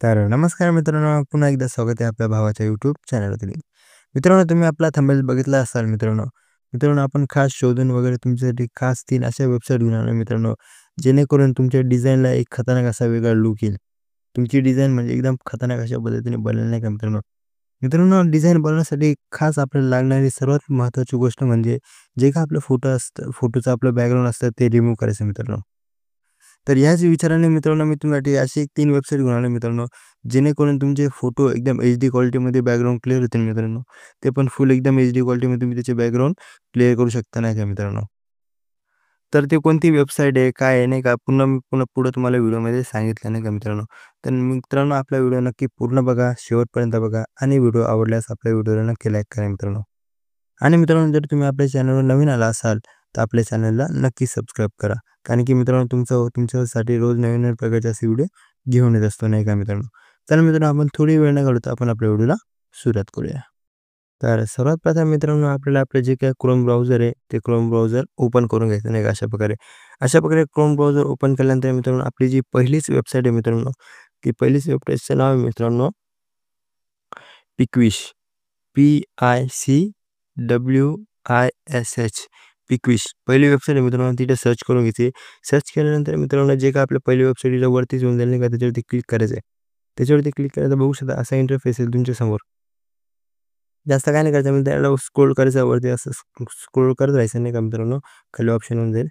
तर नमस्कार मित्रांनो, पुन्हा एकदा स्वागत आहे आपल्या भावाच्या YouTube चॅनलवरती. मित्रांनो, तुम्ही आपला थंबनेल बघितला असाल मित्रांनो. मित्रांनो, आपण खास शोधून वगैरे तुमच्यासाठी खास 3 अशा वेबसाईट घेऊन आलो मित्रांनो, जेणेकरून तुमच्या डिझाईनला एक खतरनाक असा वेगळा लूक येईल. तुमची डिझाईन म्हणजे एकदम खतरनाक अशा पद्धतीने बनेल नाही का मित्रांनो. मित्रांनो, डिझाईन बनवण्यासाठी खास आपल्याला लागणारी सर्वात महत्त्वाची गोष्ट म्हणजे जे काही आपलं फोटो असतं, फोटोचं आपलं बॅकग्राऊंड असतं ते रिमूव्ह करायचं मित्रांनो. तर ह्याच विचाराने मित्रांनो मी तुमच्यासाठी अशी एक 3 वेबसाईट घेऊन आलो मित्रांनो, जेणेकरून तुमचे फोटो एकदम एचडी क्वालिटीमध्ये बॅकग्राऊंड क्लिअर होतील मित्रांनो. ते पण फुल एकदम एचडी क्वालिटीमध्ये तुम्ही त्याचे बॅकग्राऊंड क्लिअर करू शकता नाही का मित्रांनो. तर ते कोणती वेबसाईट आहे, काय आहे नाही का, पुन्हा मी पुढं तुम्हाला व्हिडिओमध्ये सांगितलं नाही का मित्रांनो. तर मित्रांनो आपला व्हिडिओ नक्की पूर्ण बघा, शेवटपर्यंत बघा आणि व्हिडिओ आवडल्यास आपल्या व्हिडिओला नक्की लाईक करा मित्रांनो. आणि मित्रांनो जर तुम्ही आपल्या चॅनलवर नवीन आला असाल, तर आपल्या चॅनलला नक्की सबस्क्राईब करा. कारण की मित्रांनो तुमच्यासाठी रोज नवीन-नवीन प्रकारचे असे व्हिडिओ घेऊन येत असतो नाही का मित्रांनो. तर मित्रांनो आपण थोडी वेळ न घालवता आपण आपल्या व्हिडिओला सुरुवात करूया. तर सर्वात प्रथम मित्रांनो आपल्याला आपलं जे काही क्रोम ब्राउझर आहे, ते क्रोम ब्राउझर ओपन करून घ्यायचं नाही का अशा प्रकारे. अशा प्रकारे क्रोम ब्राउझर ओपन केल्यानंतर मित्रांनो आपली जी पहिलीच वेबसाईट आहे मित्रांनो, ती पहिलीच वेबसाईटचं नाव आहे मित्रांनो पिकविश. PICWISH पिकविश. पहिली वेबसाईट आहे मित्रांनो तिथे सर्च करून घ्यायची. सर्च केल्यानंतर मित्रांनो जे काही आपल्या पहिली वेबसाईट वरतीच येऊन जाईल नाही का त्याच्यावरती क्लिक करायचं आहे. त्याच्यावरती क्लिक करायचं बघू शकता असा इंटरफेस येईल तुमच्यासमोर. जास्त काय नाही करायचं म्हणजे त्याला स्क्रोल करायचं वरती असं स्क्रोल करत राहायचं नाही का मित्रांनो. खाली ऑप्शन येऊन जाईल.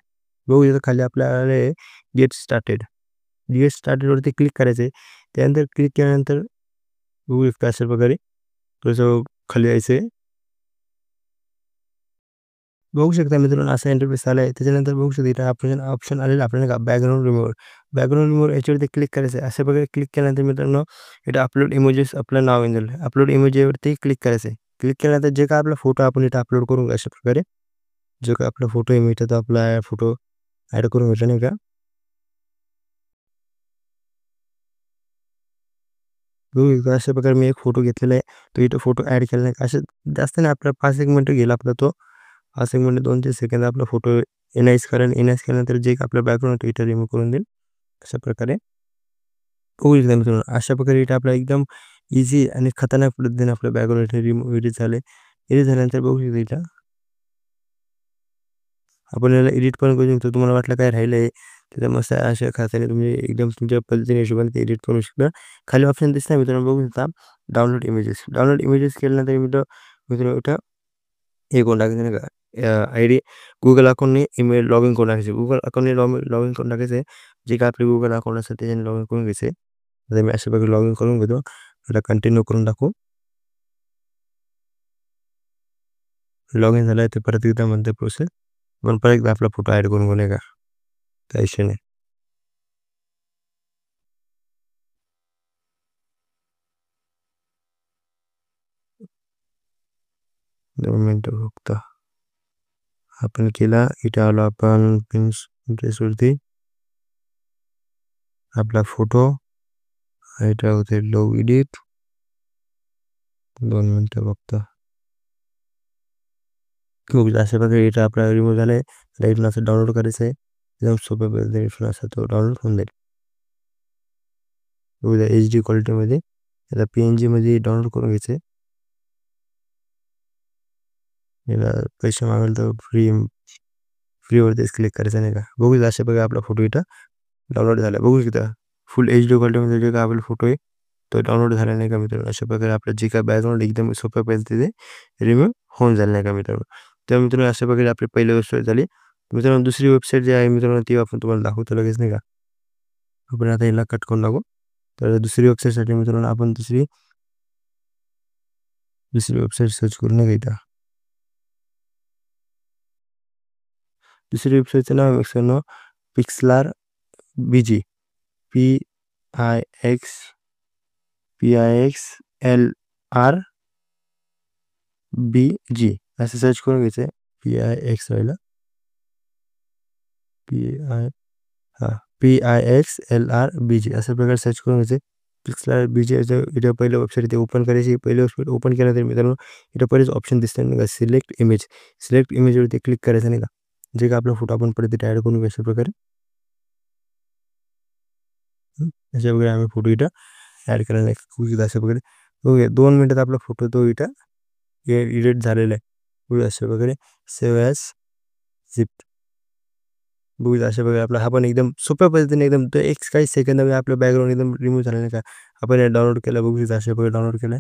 बघू इथं खाली आपल्याला गेट स्टार्टेड. गेट स्टार्टेडवरती क्लिक करायचं आहे. त्यानंतर क्लिक केल्यानंतर बघू शकता अशा प्रकारे थोडंसं खाली यायचं बघू शकता मित्रांनो असा इंटरफेस आला आहे. त्याच्यानंतर बघू शकता इथं ऑप्शन ऑप्शन आलेलं आपल्याला का बॅकग्राऊंड रिमूव्हर. बॅकग्राऊंड रिमूव्हर याच्यावरती क्लिक करायचं आहे. अशा प्रकारे क्लिक केल्यानंतर मित्रांनो इथं अपलोड इमेजेस आपलं नाव येईल. अपलोड इमेजवरती क्लिक करायचं आहे. क्लिक केल्यानंतर जे काही आपला फोटो आपण इथं अपलोड करू अशा प्रकारे जो काही आपला फोटो आहे मी इथं तो आपला फोटो ॲड करून घेतला नाही का. बघू शकता अशा प्रकारे मी एक फोटो घेतलेला आहे. तो इथं फोटो ॲड केला नाही का. असं जास्त नाही आपला 5-1 मिनिटं गेला आपला तो. 5-1 मिनिट 2-3 सेकंद आपला फोटो एनालाइज करेल. एनालाइज केल्यानंतर जे आपलं बॅकग्राऊंड होतं इथं रिमूव्ह करून देईल. अशा प्रकारे होऊ शकतं मित्रांनो. अशा प्रकारे इथं आपला एकदम ईझी आणि खतरनाक पद्धतीने आपलं बॅकग्राऊंड इथे रिमूव्ह एडिट झाले. एडिट झाल्यानंतर बघू शकता इथं आपण याला एडिट पण करू शकतो. तुम्हाला वाटलं काय राहिलंय, तिथं मस्त अशा खात्याने तुम्ही एकदम तुमच्या पद्धतीने हिशोबाने ते एडिट करू शकता. खाली ऑप्शन दिसतंय मित्रांनो बघू शकता डाउनलोड इमेजेस. डाउनलोड इमेजेस केल्यानंतर मित्रांनो इथं हे करून टाकायचं नाही का आयडी Google अकाउंटने ईमेल लॉगिन करून टाकायचे. Google अकाउंटने लॉगिन करून टाकायचं आहे. जे काही आपले Google अकाउंट असेल त्याच्याने लॉगिन करून घ्यायचं आहे. आता मी अशा प्रकारे लॉगिन करून घेतो. आता कंटिन्यू करून टाकू. लॉगिन झालं ते परत एकदा म्हणते प्रोसेस. पण परत एकदा आपला फोटो ॲड करून घेऊ नाही का. काही इश्यू नाही. 2 मिनिटं फक्त. आपण केला. इथे आलो आपण Pinterestवरती. आपला फोटो इथं होते लो एडिट. 2 मिनिटं फक्त. खूप अशा प्रकारे इथं आपला रिमूव्ह झाला आहे. त्याला इथून असं डाउनलोड करायचं आहे. एकदम सोप्या पद्धतीने इथून असा तो डाउनलोड होऊन जाईल. बघूया HD क्वालिटीमध्ये. त्याला PNGमध्ये डाउनलोड करून घ्यायचं आहे. याला पैसे मागेल तर फ्रीवरतीच क्लिक करायचं नाही का. बघू अशा प्रकारे आपला फोटो इथं डाउनलोड झाला. बघू शकता फुल HD क्वालिटीमध्ये जे काही आपला फोटो आहे तो डाउनलोड झाला नाही का मित्रांनो. अशा प्रकारे आपलं जे काही बॅकग्राऊंड एकदम सोप्या पद्धतीने रिमूव्ह होऊन झालं नाही का मित्रांनो. तर मित्रांनो अशा प्रकारे आपली पहिली वेबसाईट झाली. मित्रांनो दुसरी वेबसाईट जी आहे मित्रांनो ती आपण तुम्हाला दाखवतो लगेच नाही का. आपण आता याला कट करून टाकू. तर दुसरी वेबसाईटसाठी मित्रांनो आपण दुसरी वेबसाईट सर्च करू नाही का इथं. दुसरी वेबसाईटचं नाव आहे मित्रांनो पिक्सलार BG. PIXLRBG असं सर्च करून घ्यायचं आहे. PIX व्हायला PI हां PIXLRBG अशा प्रकारे सर्च करून घ्यायचं आहे. पिक्सलार BG इथं पहिलं वेबसाईट इथे ओपन करायची. पहिली वेबसाईट ओपन केल्यानंतर मित्रांनो इथं पहिलेच ऑप्शन दिसतं नाही का सिलेक्ट इमेज. सिलेक्ट इमेजवरती क्लिक करायचं नाही का. जे काही आपला फोटो आपण परत इथे ॲड करून अशा प्रकारे. अशा प्रकारे आम्ही फोटो इथं ॲड करायला बघूया अशा प्रकारे. बघूया 2 मिनिटात आपला फोटो तो इथं एडिट झालेला आहे. बघूया अशा प्रकारे सेव्ह ॲज झिप. बघूया अशा प्रकारे आपला हा पण एकदम सोप्या पद्धतीने एकदम तो एक काही सेकंदामध्ये आपलं बॅकग्राऊंड एकदम रिमूव्ह झालं नाही का. आपण हे डाउनलोड केलं बघूया अशा प्रकारे डाउनलोड केलं.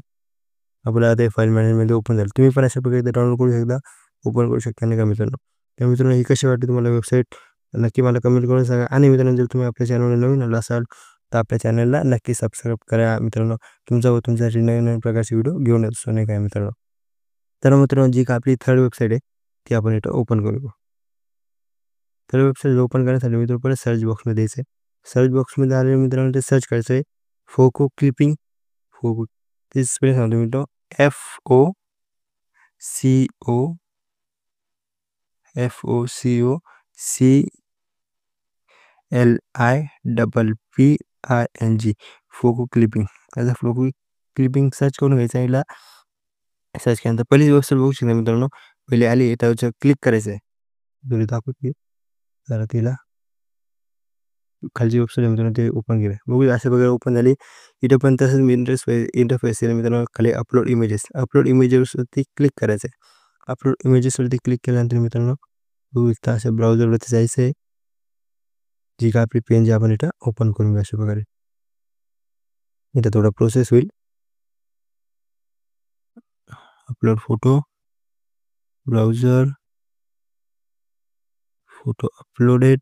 आपल्याला ते फाईल मॅनेजरमध्ये ओपन झालं. तुम्ही पण अशा प्रकारे डाउनलोड करू शकता, ओपन करू शकता नाही का मित्रांनो. तर मित्रांनो ही कशी वाटते तुम्हाला वेबसाईट नक्की मला कमेंट करून सांगा. आणि मित्रांनो जर तुम्ही आपल्या चॅनलवर नवीन आला असाल तर आपल्या चॅनलला नक्की सबस्क्राईब करा मित्रांनो. तुमचा व तुमच्यासाठी नवीन प्रकारचे व्हिडिओ घेऊन येतो नाही काय मित्रांनो. तर मित्रांनो जी का आपली थर्ड वेबसाईट आहे ती आपण इथं ओपन करू. थर्ड वेबसाईट ओपन करण्यासाठी मित्रांनो परत सर्च बॉक्समध्ये यायचं आहे. सर्च बॉक्समध्ये आले मित्रांनो ते सर्च करायचं आहे फोको क्लिपिंग. फोको ते स्पेलिंग सांगतो मित्रांनो FOCOCLIPPING फोको क्लिपिंग. त्याचा फोको क्लिपिंग सर्च करून घ्यायचं आहे. सर्च केल्यानंतर पहिली वेबसाईट बघू शकता मित्रांनो. पहिले आली त्यावर क्लिक करायचं आहे. जरी दाखवते जरा तिला खालची वेबसाईट मित्रांनो ते ओपन केलं. बघूया अशा प्रकारे ओपन झाली. इथं पण तसंच इंटरफेस आहे मित्रांनो. खाली अपलोड इमेजेसवरती क्लिक करायचं आहे. अपलोड इमेजेसवरती क्लिक केल्यानंतर मित्रांनो बघू शकता अशा ब्राउझरवरती जायचं आहे. जी का आपली PNG आपण इथं ओपन करून घेऊ अशा प्रकारे. इथं थोडा प्रोसेस होईल. Upload photo browser photo uploaded.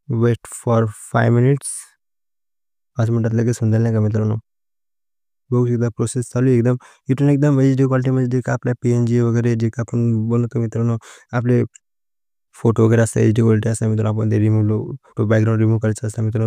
Wait for 5 minutes. 5 मिनिटात लगेच होऊन जाईल नाही का मित्रांनो. बघू शकता प्रोसेस चालू आहे एकदम. इथून एकदम HD क्वालिटीमध्ये जे का आपल्या PNG वगैरे जे का आपण बनवतो मित्रांनो आपले फोटो वगैरे असतात HD क्वालिटी असतात मित्रांनो. आपण ते फोटो बॅकग्राऊंड रिमूव्ह करायचं असतं मित्रांनो.